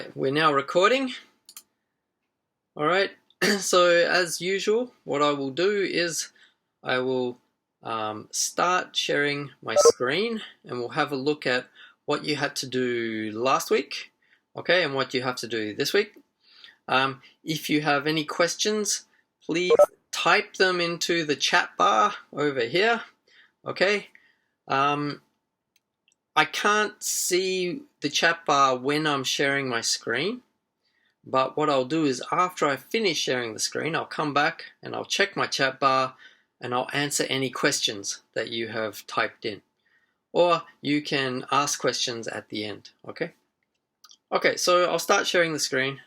Alright, we're now recording. Alright, so as usual, what I will do is I will start sharing my screen and we'll have a look at what you had to do last week, okay, and what you have to do this week. If you have any questions, please type them into the chat bar over here, okay. I can't see the chat bar when I'm sharing my screen, but what I'll do is after I finish sharing the screen, I'll come back and I'll check my chat bar and I'll answer any questions that you have typed in. Or you can ask questions at the end, okay? Okay, so I'll start sharing the screen.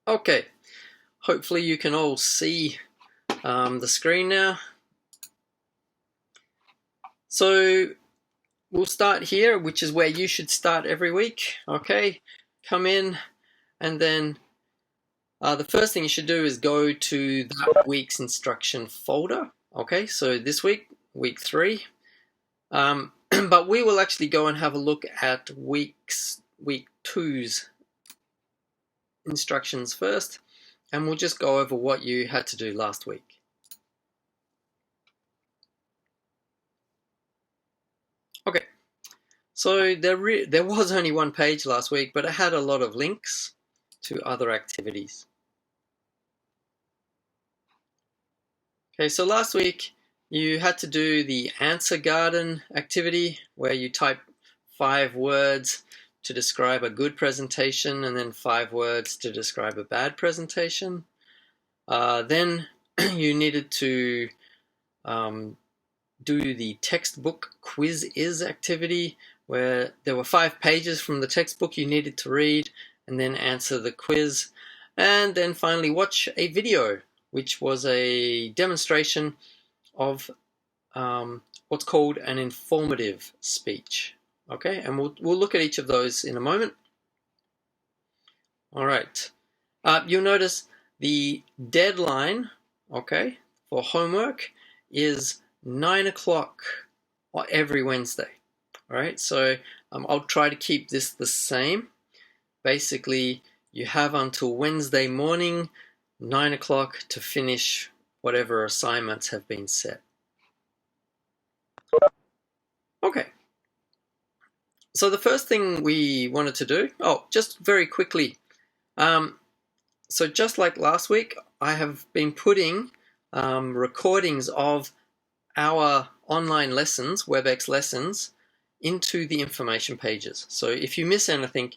Okay, hopefully you can all see the screen now. So we'll start here, which is where you should start every week, okay? Come in and then the first thing you should do is go to that week's instruction folder, okay? So this week, week 3. But we will actually go and have a look at week 2's instructions first, and we'll just go over what you had to do last week. Okay, so there was only one page last week, but it had a lot of links to other activities. Okay, so last week you had to do the answer garden activity where you type 5 words to describe a good presentation and then 5 words to describe a bad presentation. Then you needed to do the textbook quiz activity where there were 5 pages from the textbook you needed to read and then answer the quiz, and then finally watch a video which was a demonstration of what's called an informative speech. Okay, and we'll look at each of those in a moment. All right, you'll notice the deadline, okay, for homework is 9 o'clock every Wednesday. All right, so I'll try to keep this the same. Basically, you have until Wednesday morning, 9 o'clock, to finish whatever assignments have been set. Okay, so the first thing we wanted to do, just very quickly, so just like last week, I have been putting recordings of our online lessons, WebEx lessons, into the information pages. So if you miss anything,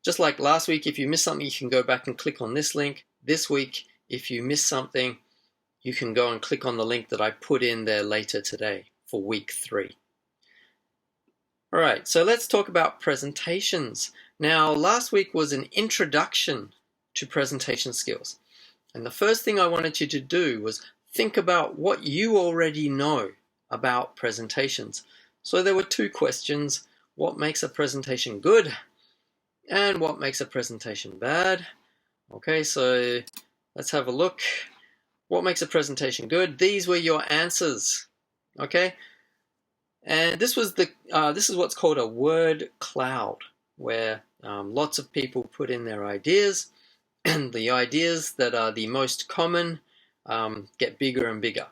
just like last week, if you miss something, you can go back and click on this link. This week, if you miss something, you can go and click on the link that I put in there later today for week 3. All right, so let's talk about presentations. Now, last week was an introduction to presentation skills. And the first thing I wanted you to do was think about what you already know about presentations. So there were 2 questions: what makes a presentation good and what makes a presentation bad? Okay, so let's have a look. What makes a presentation good? These were your answers, okay? And this was this is what's called a word cloud, where lots of people put in their ideas, and the ideas that are the most common get bigger and bigger.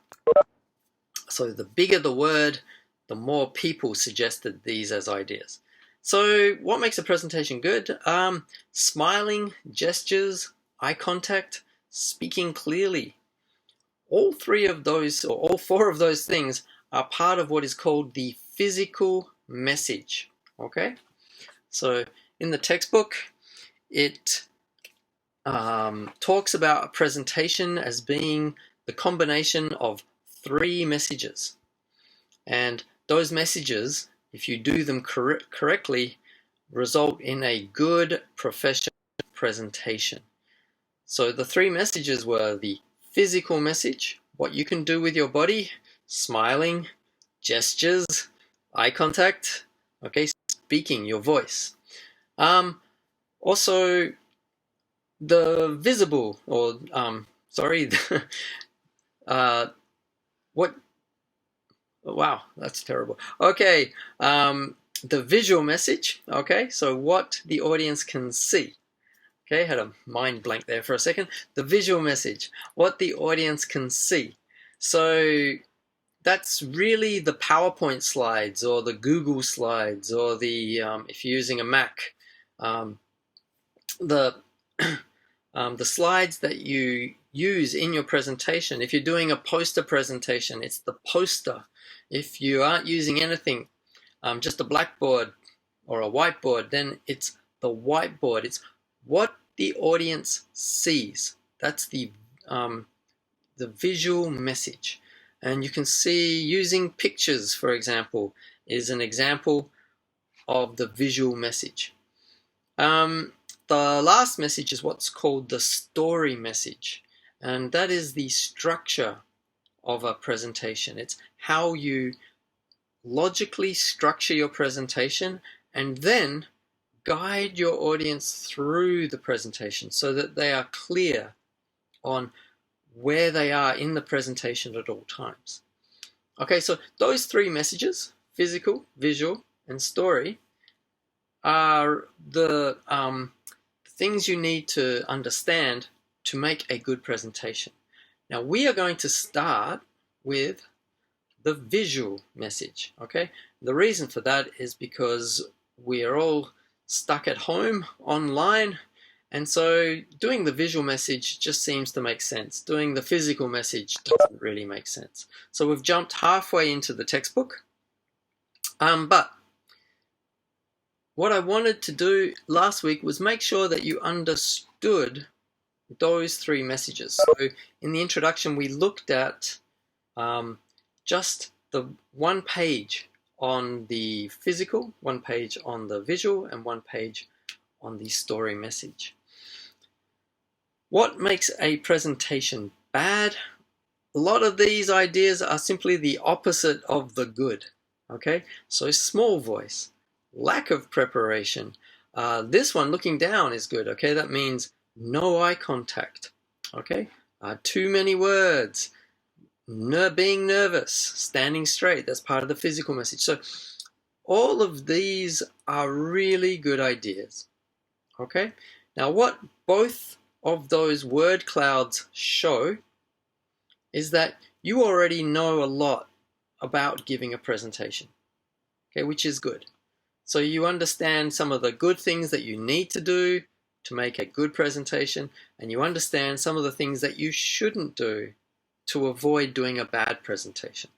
So the bigger the word, the more people suggested these as ideas. So what makes a presentation good? Smiling, gestures, eye contact, speaking clearly. All 3 of those, or all 4 of those things, are part of what is called the physical message. Okay? So in the textbook, it talks about a presentation as being the combination of 3 messages. And those messages, if you do them correctly, result in a good professional presentation. So the 3 messages were the physical message, what you can do with your body, smiling, gestures, eye contact, okay, speaking, your voice. Also, the visible, or Wow, that's terrible. Okay, the visual message. Okay, so what the audience can see. Okay, had a mind blank there for a second. The visual message, what the audience can see. So that's really the PowerPoint slides or the Google slides or the, if you're using a Mac, um, the the slides that you use in your presentation. If you're doing a poster presentation, it's the poster. If you aren't using anything, just a blackboard or a whiteboard, then it's the whiteboard. It's what the audience sees. That's the visual message. And you can see using pictures, for example, is an example of the visual message. The last message is what's called the story message, and that is the structure of a presentation. It's how you logically structure your presentation and then guide your audience through the presentation so that they are clear on where they are in the presentation at all times. Okay, so those three messages, physical, visual, and story, are the things you need to understand to make a good presentation. Now we are going to start with the visual message, okay? The reason for that is because we are all stuck at home online, and so doing the visual message just seems to make sense. Doing the physical message doesn't really make sense. So we've jumped halfway into the textbook, but what I wanted to do last week was make sure that you understood those three messages. So in the introduction, we looked at just the one page on the physical, one page on the visual, and one page on the story message. What makes a presentation bad? A lot of these ideas are simply the opposite of the good. Okay, so small voice, lack of preparation. This one, looking down, is good. Okay, that means no eye contact. Okay, too many words, being nervous, standing straight. That's part of the physical message. So all of these are really good ideas. Okay, now what both of those word clouds show is that you already know a lot about giving a presentation. Okay, which is good. So you understand some of the good things that you need to do to make a good presentation, and you understand some of the things that you shouldn't do to avoid doing a bad presentation.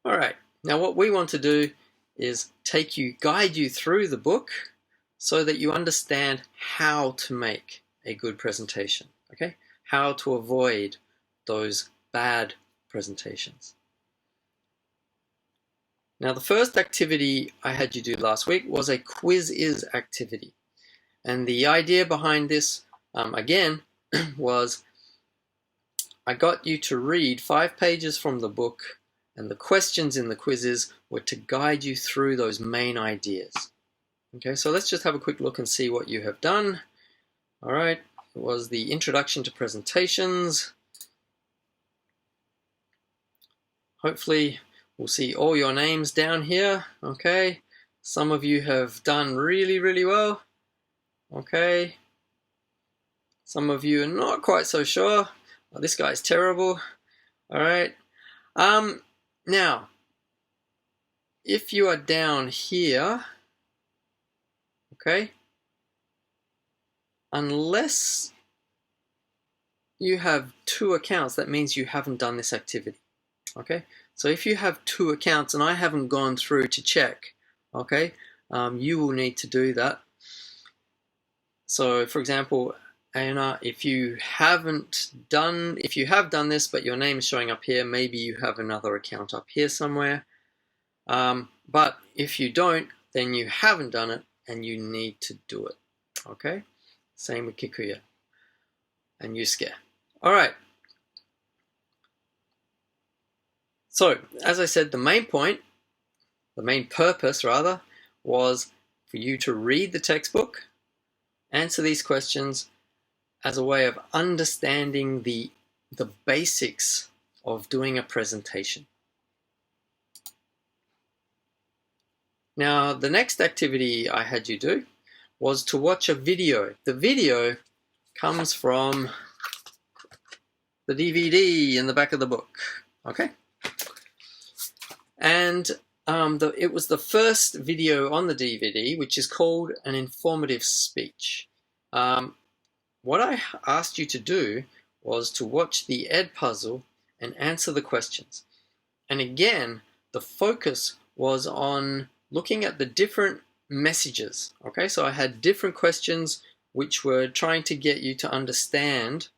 All right, now what we want to do is guide you through the book so that you understand how to make a good presentation, okay? How to avoid those bad presentations. Now, the first activity I had you do last week was a quiz-is activity. And the idea behind this, again, was I got you to read 5 pages from the book, and the questions in the quizzes were to guide you through those main ideas. Okay, so let's just have a quick look and see what you have done. All right, it was the introduction to presentations. Hopefully, we'll see all your names down here. Okay, some of you have done really, really well. Okay, some of you are not quite so sure. Oh, this guy's terrible. All right. Now, if you are down here, okay, unless you have 2 accounts, that means you haven't done this activity. Okay, so if you have 2 accounts and I haven't gone through to check, okay, you will need to do that. So, for example, Anna, if you have done this, but your name is showing up here, maybe you have another account up here somewhere. But if you don't, then you haven't done it, and you need to do it. Okay, same with Kikuya and Yusuke. All right. So, as I said, the main purpose rather, was for you to read the textbook, answer these questions as a way of understanding the basics of doing a presentation. Now, the next activity I had you do was to watch a video. The video comes from the DVD in the back of the book, okay? And it was the first video on the DVD, which is called an informative speech. What I asked you to do was to watch the Ed puzzle and answer the questions. And again, the focus was on looking at the different messages, okay? So I had different questions which were trying to get you to understand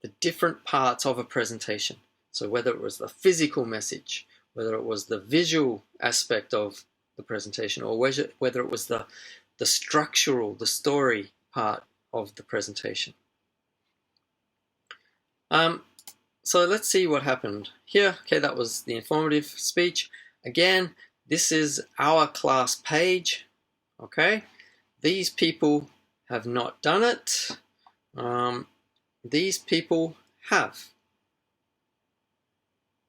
the different parts of a presentation. So whether it was the physical message, whether it was the visual aspect of the presentation, or whether it was the structural, the story part of the presentation. So let's see what happened here. Okay, that was the informative speech. Again, this is our class page. Okay, these people have not done it. These people have.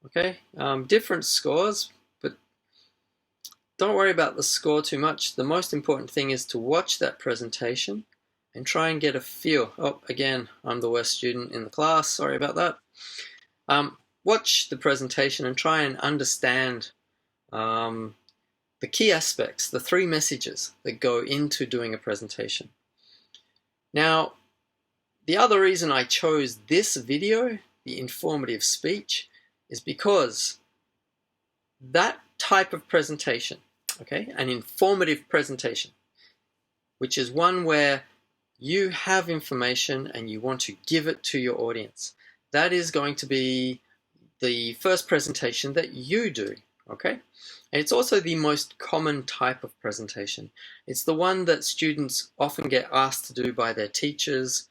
Okay, different scores, but don't worry about the score too much. The most important thing is to watch that presentation and try and get a feel. Oh, again, I'm the worst student in the class. Sorry about that. Watch the presentation and try and understand the key aspects, the three messages that go into doing a presentation. Now, the other reason I chose this video, the informative speech, is because that type of presentation, okay, an informative presentation, which is one where you have information and you want to give it to your audience, that is going to be the first presentation that you do, okay? And it's also the most common type of presentation. It's the one that students often get asked to do by their teachers,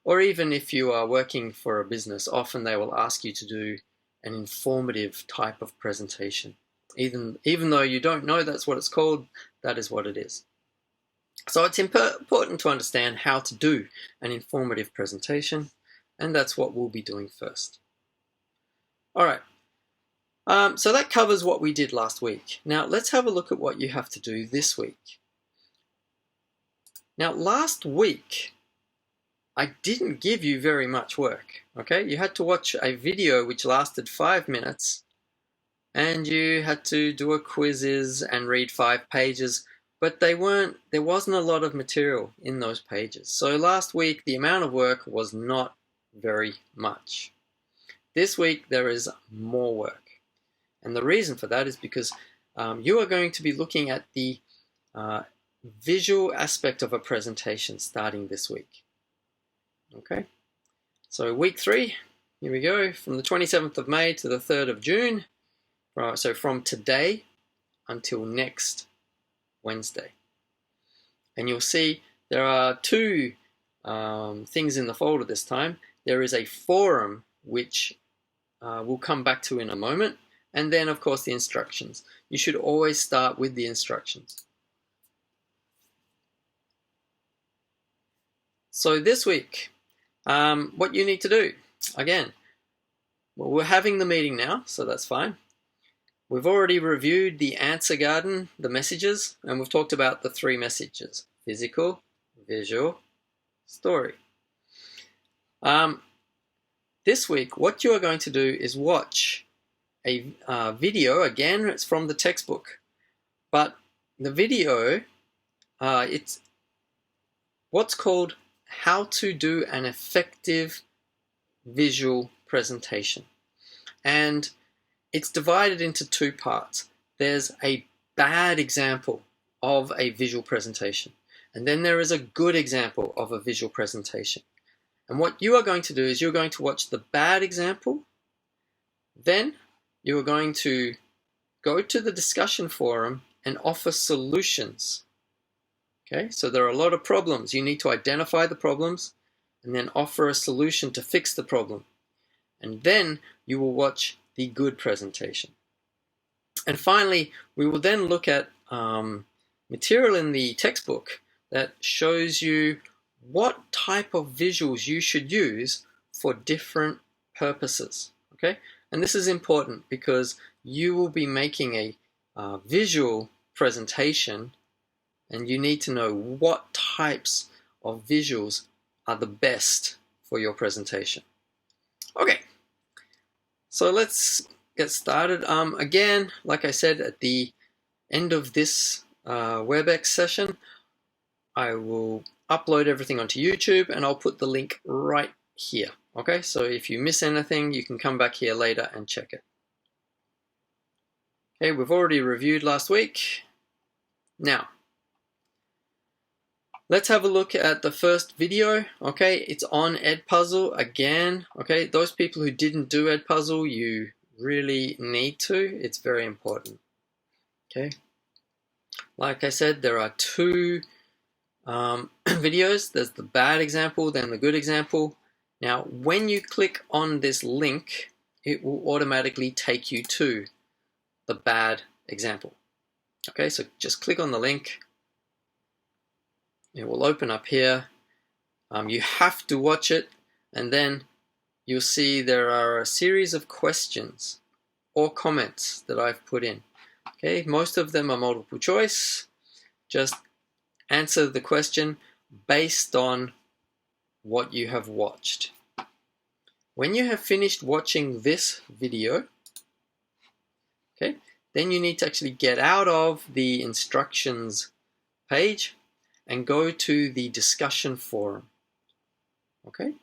or even if you are working for a business, often they will ask you to do an informative type of presentation. Even though you don't know that's what it's called, that is what it is. So it's important to understand how to do an informative presentation, and that's what we'll be doing first. All right, so that covers what we did last week. Now let's have a look at what you have to do this week. Now last week, I didn't give you very much work, okay? You had to watch a video which lasted 5 minutes, and you had to do a quizzes and read 5 pages, but there wasn't a lot of material in those pages. So last week, the amount of work was not very much. This week, there is more work. And the reason for that is because you are going to be looking at the visual aspect of a presentation starting this week. Okay, so week 3, here we go, from the 27th of May to the 3rd of June. So from today until next Wednesday. And you'll see there are 2 things in the folder this time. There is a forum, which we'll come back to in a moment, and then of course the instructions. You should always start with the instructions. So this week, what you need to do, again, well, we're having the meeting now, so that's fine. We've already reviewed the answer garden, the messages, and we've talked about the 3 messages: physical, visual, story. This week, what you are going to do is watch a video. Again, it's from the textbook, but the video, it's what's called how to do an effective visual presentation. And it's divided into 2 parts. There's a bad example of a visual presentation, and then there is a good example of a visual presentation. And what you are going to do is you're going to watch the bad example, then you are going to go to the discussion forum and offer solutions. Okay, so there are a lot of problems. You need to identify the problems and then offer a solution to fix the problem. And then you will watch the good presentation. And finally, we will then look at material in the textbook that shows you what type of visuals you should use for different purposes. Okay, and this is important because you will be making a visual presentation, and you need to know what types of visuals are the best for your presentation. Okay, so let's get started. Again, like I said, at the end of this WebEx session, I will upload everything onto YouTube, and I'll put the link right here. Okay, so if you miss anything, you can come back here later and check it. Okay, we've already reviewed last week. Now, let's have a look at the first video. Okay, it's on Edpuzzle again. Okay, those people who didn't do Edpuzzle, you really need to. It's very important. Okay, like I said, there are two videos. There's the bad example, then the good example. Now, when you click on this link, it will automatically take you to the bad example. Okay, so just click on the link. It will open up here. You have to watch it, and then you'll see there are a series of questions or comments that I've put in. Okay, most of them are multiple choice. Just answer the question based on what you have watched. When you have finished watching this video, okay, then you need to actually get out of the instructions page and go to the discussion forum. Okay,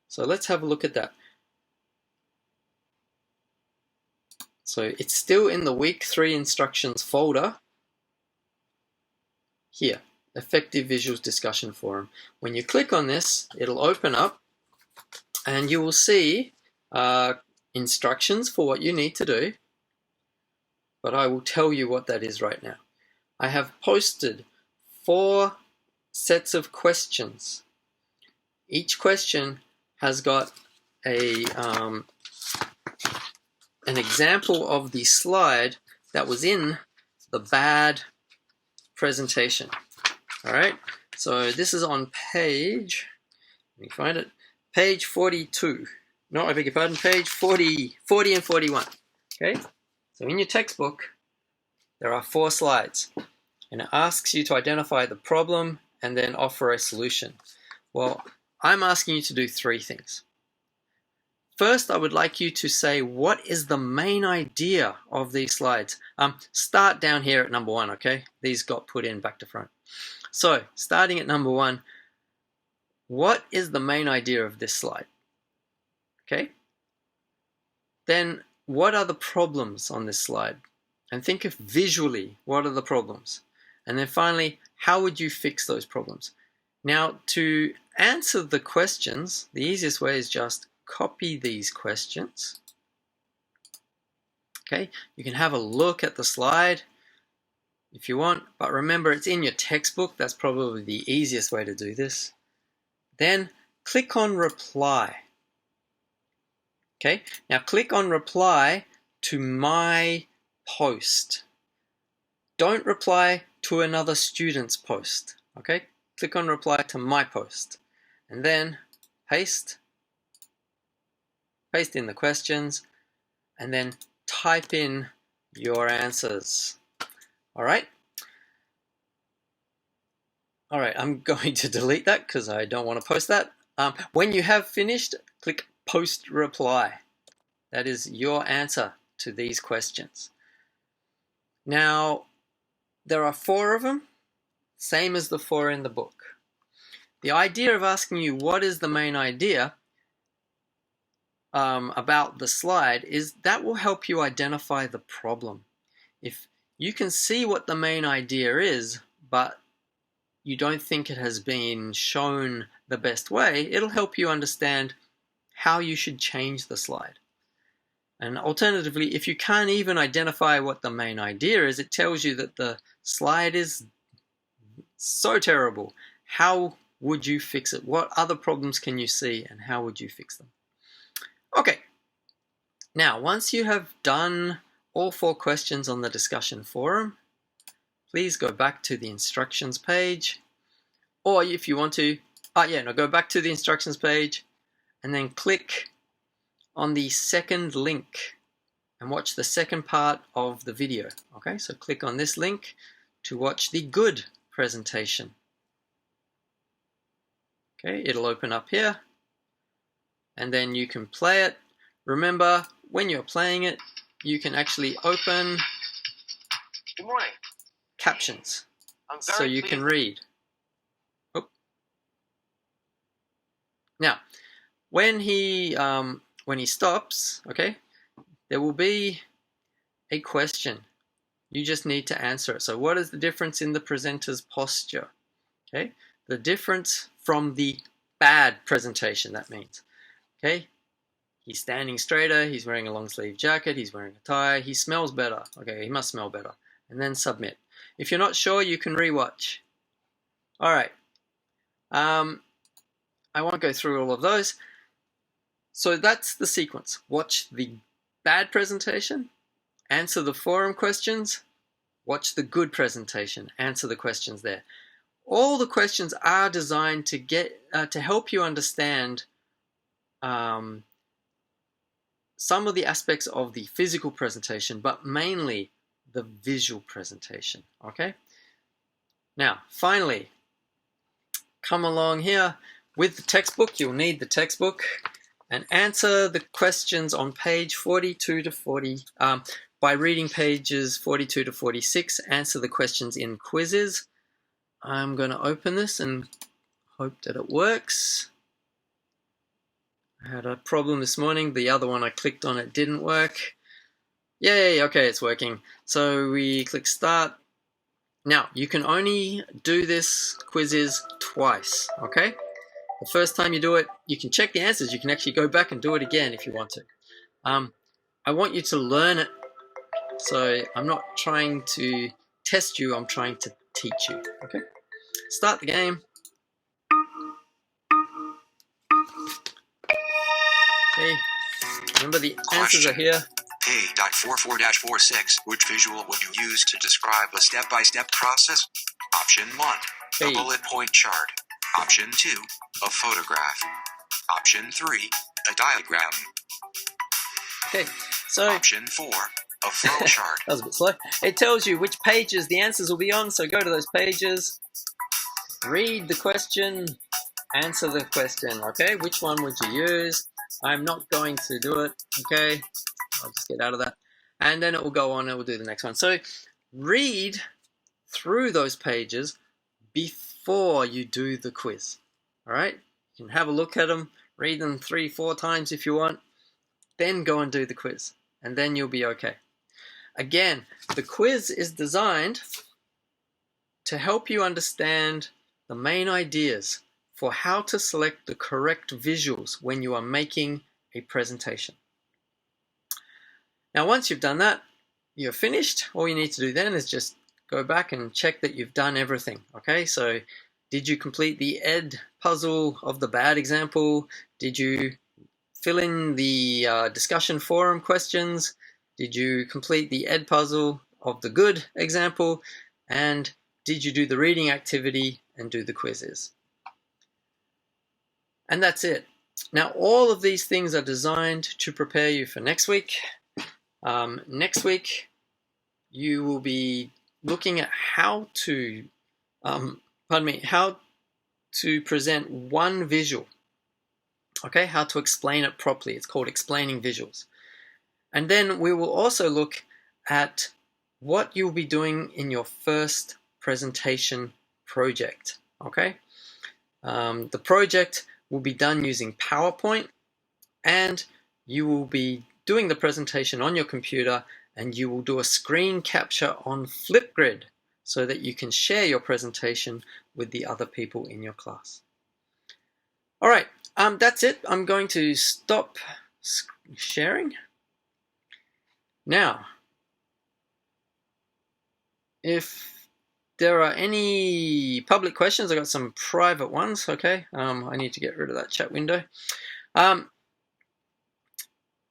so let's have a look at that. So it's still in the week 3 instructions folder here, Effective Visuals Discussion Forum. When you click on this, it'll open up and you will see instructions for what you need to do, but I will tell you what that is right now. I have posted 4 sets of questions. Each question has got an example of the slide that was in the bad presentation. All right, so this is on page, let me find it, page 42. No, I beg your pardon, page 40 and 41. Okay, so in your textbook, there are 4 slides, and it asks you to identify the problem and then offer a solution. Well, I'm asking you to do 3 things. First, I would like you to say, what is the main idea of these slides? Start down here at number 1, okay? These got put in back to front. So, starting at number 1, what is the main idea of this slide? Okay? Then, what are the problems on this slide? And think of visually, what are the problems? And then finally, how would you fix those problems? Now, to answer the questions, the easiest way is just copy these questions. Okay, you can have a look at the slide if you want, but remember it's in your textbook. That's probably the easiest way to do this. Then click on reply. Okay, now click on reply to my post. Don't reply to another student's post. Okay, click on reply to my post, and then paste in the questions, and then type in your answers. All right, I'm going to delete that because I don't want to post that. When you have finished, click post reply. That is your answer to these questions. Now, there are 4 of them, same as the 4 in the book. The idea of asking you what is the main idea about the slide is that will help you identify the problem. If you can see what the main idea is, but you don't think it has been shown the best way, it'll help you understand how you should change the slide. And alternatively, if you can't even identify what the main idea is, it tells you that the slide is so terrible. How would you fix it? What other problems can you see, and how would you fix them? Okay, now once you have done all 4 questions on the discussion forum, please go back to the instructions page, or if you want to, go back to the instructions page and then click on the second link and watch the second part of the video. Okay, so click on this link to watch the good presentation. Okay, it'll open up here and then you can play it. Remember, when you're playing it, you can actually open Good morning. captions so very you pleased. can read. Oh. Now, when he stops, okay, there will be a question. You just need to answer it. So what is the difference in the presenter's posture? Okay, the difference from the bad presentation, that means. Okay, he's standing straighter, he's wearing a long sleeve jacket, he's wearing a tie, he smells better. Okay, he must smell better. And then submit. If you're not sure, you can rewatch. All right. I won't go through all of those. So that's the sequence. Watch the bad presentation, answer the forum questions, watch the good presentation, answer the questions there. All the questions are designed to get to help you understand some of the aspects of the physical presentation, but mainly the visual presentation. Okay. Now, finally, come along here with the textbook. You'll need the textbook and answer the questions on page 42 to 40 by reading pages 42 to 46. Answer the questions in quizzes. I'm going to open this and hope that it works. I had a problem this morning. The other one I clicked on, it didn't work. Yay, okay, it's working. So we click start. Now, you can only do this quizzes twice, okay? The first time you do it, you can check the answers. You can actually go back and do it again if you want to. I want you to learn it. So I'm not trying to test you, I'm trying to teach you, okay? Start the game. Okay, remember the answers are here. K.44-46. Which visual would you use to describe a step-by-step process? Option 1, a bullet point chart. Option 2, a photograph. Option 3, a diagram. Okay, so Option 4, a flow chart. that was a bit slow. It tells you which pages the answers will be on, so go to those pages, read the question, answer the question, okay? Which one would you use? I'm not going to do it, okay? I'll just get out of that. And then it will go on and we'll do the next one. So read through those pages before you do the quiz, all right? You can have a look at them, read them 3-4 times if you want, then go and do the quiz, and then you'll be okay. Again, the quiz is designed to help you understand the main ideas for how to select the correct visuals when you are making a presentation. Now, once you've done that, you're finished. All you need to do then is just go back and check that you've done everything. Okay, so did you complete the ed puzzle of the bad example? Did you fill in the discussion forum questions? Did you complete the ed puzzle of the good example? And did you do the reading activity and do the quizzes? And that's it. Now, all of these things are designed to prepare you for next week. Next week, you will be looking at how to, how to present one visual. Okay, how to explain it properly. It's called explaining visuals. And then we will also look at what you'll be doing in your first presentation project. Okay, the project will be done using PowerPoint, and you will be doing the presentation on your computer, and you will do a screen capture on Flipgrid so that you can share your presentation with the other people in your class. All right, that's it. I'm going to stop sharing. Now, if there are any public questions, I've got some private ones, okay? I need to get rid of that chat window.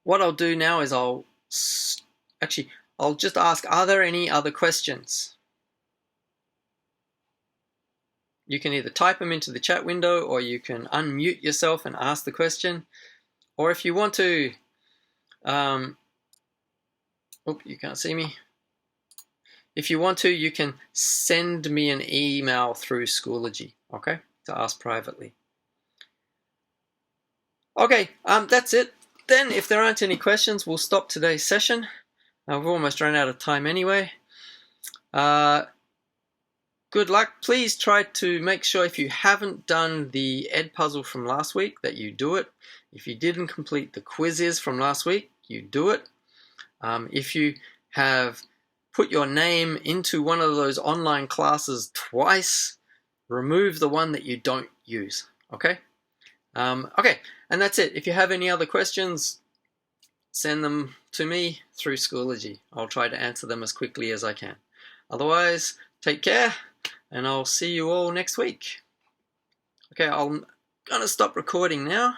What I'll do now is I'll just ask, are there any other questions? You can either type them into the chat window or you can unmute yourself and ask the question. Or if you want to Oh, you can't see me. If you want to, you can send me an email through Schoology, okay, to ask privately. Okay, that's it. Then, if there aren't any questions, we'll stop today's session. We've almost run out of time anyway. Good luck. Please try to make sure if you haven't done the Ed puzzle from last week that you do it. If you didn't complete the quizzes from last week, you do it. If you have put your name into one of those online classes twice, remove the one that you don't use, okay? Okay, and that's it. If you have any other questions, send them to me through Schoology. I'll try to answer them as quickly as I can. Otherwise, take care, and I'll see you all next week. Okay, I'm gonna stop recording now.